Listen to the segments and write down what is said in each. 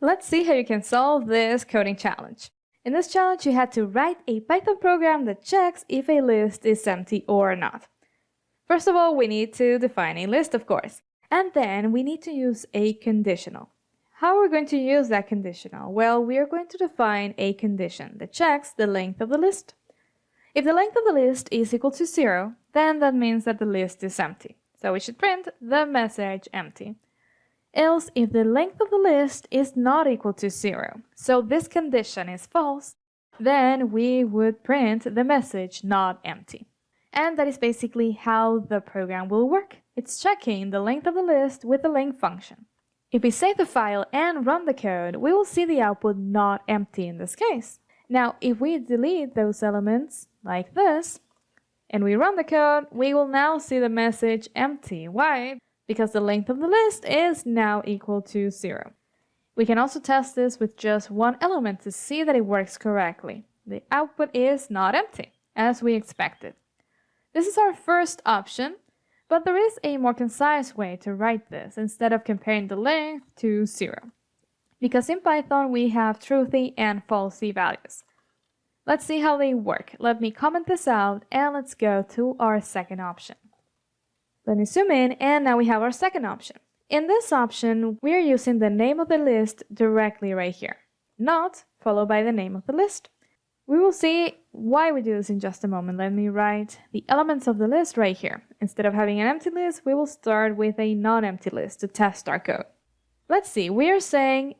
Let's see how you can solve this coding challenge. In this challenge, you had to write a Python program that checks if a list is empty or not. First of all, we need to define a list, of course, and then we need to use a conditional. How are we going to use that conditional? Well, we are going to define a condition that checks the length of the list. If the length of the list is equal to 0, then that means that the list is empty. So we should print the message empty. Else, if the length of the list is not equal to 0, so this condition is false, then we would print the message not empty. And that is basically how the program will work. It's checking the length of the list with the length function. If we save the file and run the code, we will see the output not empty in this case. Now, if we delete those elements like this, and we run the code, we will now see the message empty. Why? Because the length of the list is now equal to 0. We can also test this with just one element to see that it works correctly. The output is not empty, as we expected. This is our first option, but there is a more concise way to write this instead of comparing the length to 0. Because in Python we have truthy and falsy values. Let's see how they work. Let me comment this out and let's go to our second option. Let me zoom in, and now we have our second option. In this option, we are using the name of the list directly right here, not followed by the name of the list. We will see why we do this in just a moment. Let me write the elements of the list right here. Instead of having an empty list, we will start with a non-empty list to test our code. Let's see, we are saying,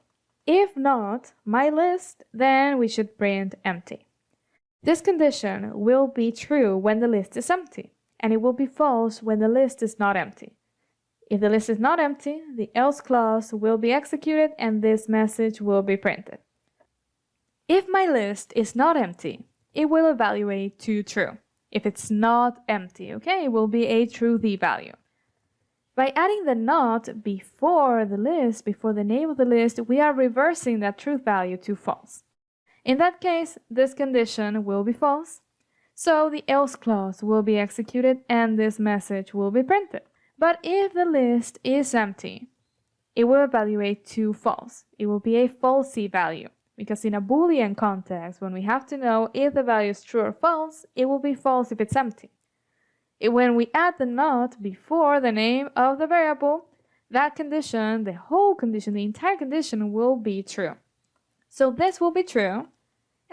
if not my list, then we should print empty. This condition will be true when the list is empty, and it will be false when the list is not empty. If the list is not empty, the else clause will be executed and this message will be printed. If my list is not empty, it will evaluate to true. If it's not empty, okay, it will be a truthy value. By adding the not before the list, before the name of the list, we are reversing that truth value to false. In that case, this condition will be false. So the else clause will be executed and this message will be printed. But if the list is empty, it will evaluate to false. It will be a falsy value, because in a Boolean context, when we have to know if the value is true or false, it will be false if it's empty. When we add the not before the name of the variable, that condition, the whole condition, the entire condition will be true. So this will be true.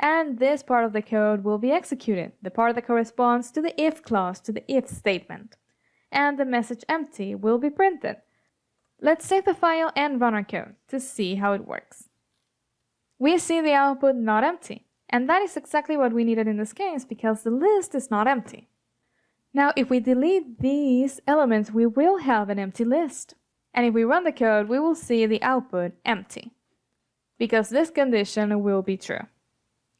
And this part of the code will be executed, the part that corresponds to the if clause, to the if statement. And the message empty will be printed. Let's save the file and run our code to see how it works. We see the output not empty, and that is exactly what we needed in this case because the list is not empty. Now, if we delete these elements, we will have an empty list. And if we run the code, we will see the output empty, because this condition will be true.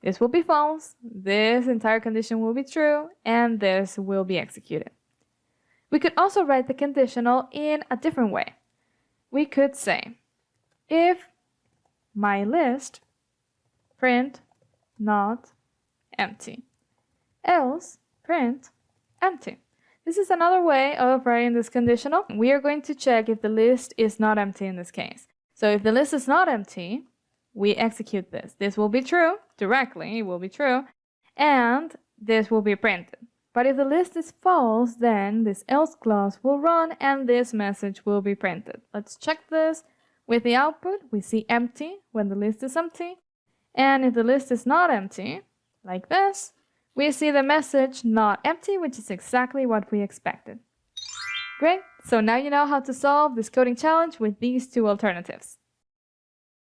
This will be false, this entire condition will be true, and this will be executed. We could also write the conditional in a different way. We could say, if my list, print not empty, else print empty. This is another way of writing this conditional. We are going to check if the list is not empty in this case. So if the list is not empty, we execute this. This will be true, directly, it will be true, and this will be printed. But if the list is false, then this else clause will run and this message will be printed. Let's check this with the output. We see empty when the list is empty. And if the list is not empty, like this, we see the message not empty, which is exactly what we expected. Great, so now you know how to solve this coding challenge with these two alternatives.